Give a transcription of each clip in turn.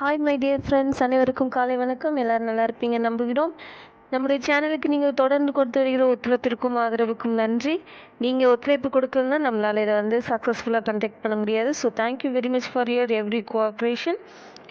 Hi my dear friends, அனைவருக்கும் காலை வணக்கம். எல்லோரும் நல்லா இருப்பீங்க நம்புகிறோம். நம்முடைய சேனலுக்கு நீங்கள் தொடர்ந்து கொடுத்து வருகிற ஒத்துழைப்பிற்கும் ஆதரவுக்கும் நன்றி. நீங்கள் ஒத்துழைப்பு கொடுக்கலன்னா நம்மளால் இதை சக்ஸஸ்ஃபுல்லாக கண்டக்ட் பண்ண முடியாது. So thank you very much for your every cooperation.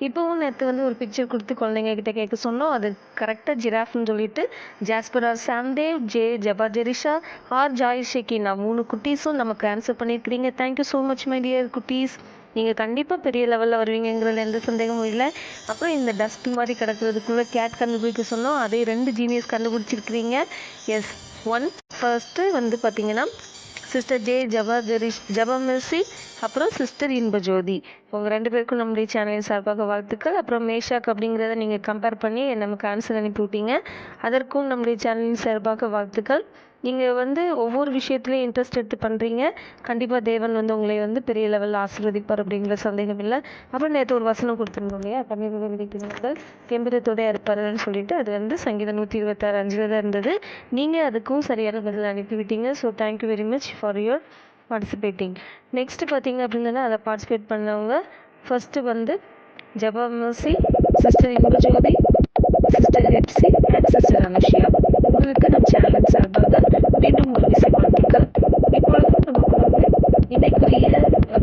இப்போவும் நேற்று ஒரு பிக்சர் கொடுத்து குழந்தைங்க கிட்ட கேட்க சொன்னோம். அது கரெக்டாக ஜிராஃப்னு சொல்லிட்டு Jasper or Samdev, Jaba Jerisha or Joy Shekinah 3 குட்டீஸும் நமக்கு ஆன்சர் பண்ணியிருக்கிறீங்க. Thank you so much my dear குட்டீஸ். நீங்கள் கண்டிப்பாக பெரிய லெவலில் வருவீங்கிறதுல எந்த சந்தேகமும் இல்லை. அப்புறம் இந்த டஸ்ட் மாதிரி கிடக்கிறதுக்குள்ளே கேட் கண்டுபிடிக்க சொன்னோம். அதே 2 ஜீனியஸ் கண்டுபிடிச்சிருக்கிறீங்க. எஸ், ஃபர்ஸ்ட்டு பார்த்தீங்கன்னா சிஸ்டர் ஜபா மெர்சி, அப்புறம் சிஸ்டர் இன்பஜோதி. உங்கள் 2 பேருக்கும் நம்முடைய சேனலின் சார்பாக வாழ்த்துக்கள். அப்புறம் மேஷாக் அப்படிங்கிறத நீங்கள் கம்பேர் பண்ணி நமக்கு ஆன்சர் அனுப்பிவிட்டீங்க. அதற்கும் நம்முடைய சேனலின் சார்பாக வாழ்த்துக்கள். நீங்கள் ஒவ்வொரு விஷயத்துலையும் இன்ட்ரெஸ்ட் எடுத்து பண்ணுறீங்க. கண்டிப்பாக தேவன் உங்களை பெரிய லெவலில் ஆசீர்வதிப்பார் அப்படிங்கிற சந்தேகம் இல்லை. அப்புறம் நேற்று ஒரு வசனம் கொடுத்துருந்தோம் இல்லையா, கண்ணீர் விதைக்கிறவர்கள் கெம்பீரத்தோட இருப்பாருன்னு சொல்லிட்டு, அது சங்கீதம் 126:5 தான் இருந்தது. நீங்கள் அதுக்கும் சரியான பதில் அனுப்பிவிட்டீங்க. So thank you very much for your participating. Next பார்த்தீங்க அப்படின்னா அதை பார்ட்டிசிபேட் பண்ணவங்க first Jaba Mercy, sister Inbajothi, sister Hepsi and sister Anushiya. உங்களுக்கு நம் சேனலின் சார்பாக மீண்டும் ஒரு விசை வாழ்த்துக்கள். இப்பொழுது நமக்கு இன்னைக்குரிய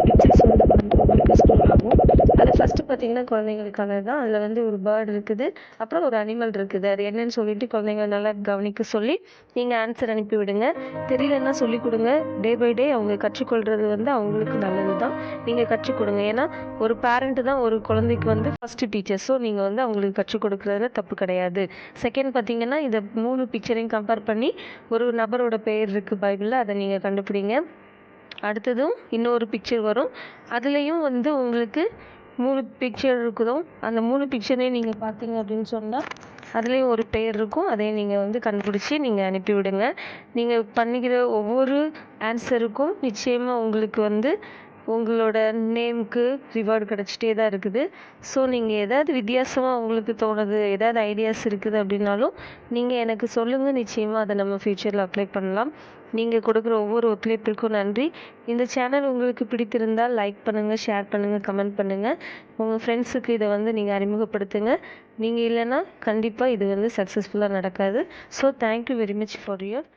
பிக்சர்ஸ் உங்களுக்கு ஸ்கூல் ஆகும். அது ஃபஸ்ட்டு பார்த்தீங்கன்னா குழந்தைங்களுக்கான தான். அதில் ஒரு பேர்டு இருக்குது, அப்புறம் ஒரு அனிமல் இருக்குது. அது என்னன்னு சொல்லிட்டு குழந்தைங்க நல்லா கவனிக்க சொல்லி நீங்கள் ஆன்சர் அனுப்பி விடுங்க. தெரியலன்னா சொல்லிக் கொடுங்க. டே பை டே அவங்க கற்றுக்கொள்கிறது அவங்களுக்கு நல்லது தான். நீங்கள் கற்றுக் கொடுங்க. ஏன்னா ஒரு பேரண்ட்டு தான் ஒரு குழந்தைக்கு ஃபஸ்ட்டு டீச்சர். ஸோ நீங்கள் அவங்களுக்கு கற்றுக் கொடுக்குறதுல தப்பு கிடையாது. செகண்ட் பார்த்தீங்கன்னா இதை 3 பிக்சரையும் கம்பேர் பண்ணி ஒரு நபரோட பெயர் இருக்குது பைபிளில், அதை நீங்கள் கண்டுபிடிங்க. அடுத்ததும் இன்னொரு பிக்சர் வரும். அதுலேயும் உங்களுக்கு 3 பிக்சர் இருக்குதும். அந்த 3 பிக்சரையும் நீங்கள் பார்த்தீங்க அப்படின்னு சொன்னால் அதுலேயும் ஒரு பெயர் இருக்கும். அதையும் நீங்கள் கண்டுபிடிச்சி நீங்கள் அனுப்பிவிடுங்க. நீங்கள் பண்ணிக்கிற ஒவ்வொரு ஆன்சருக்கும் நிச்சயமாக உங்களுக்கு உங்களோட நேமுக்கு ரிவார்டு கிடச்சிட்டே தான் இருக்குது. ஸோ நீங்கள் ஏதாவது வித்தியாசமாக உங்களுக்கு தோணுது, ஏதாவது ஐடியாஸ் இருக்குது அப்படின்னாலும் நீங்கள் எனக்கு சொல்லுங்கள். நிச்சயமாக அதை நம்ம ஃப்யூச்சரில் அப்ளை பண்ணலாம். நீங்கள் கொடுக்குற ஒவ்வொரு ஒத்துழைப்பிற்கும் நன்றி. இந்த சேனல் உங்களுக்கு பிடித்திருந்தால் லைக் பண்ணுங்கள், ஷேர் பண்ணுங்கள், கமெண்ட் பண்ணுங்கள். உங்கள் ஃப்ரெண்ட்ஸுக்கு இதை நீங்கள் அறிமுகப்படுத்துங்க. நீங்கள் இல்லைன்னா கண்டிப்பாக இது சக்ஸஸ்ஃபுல்லாக நடக்காது. So thank you very much for your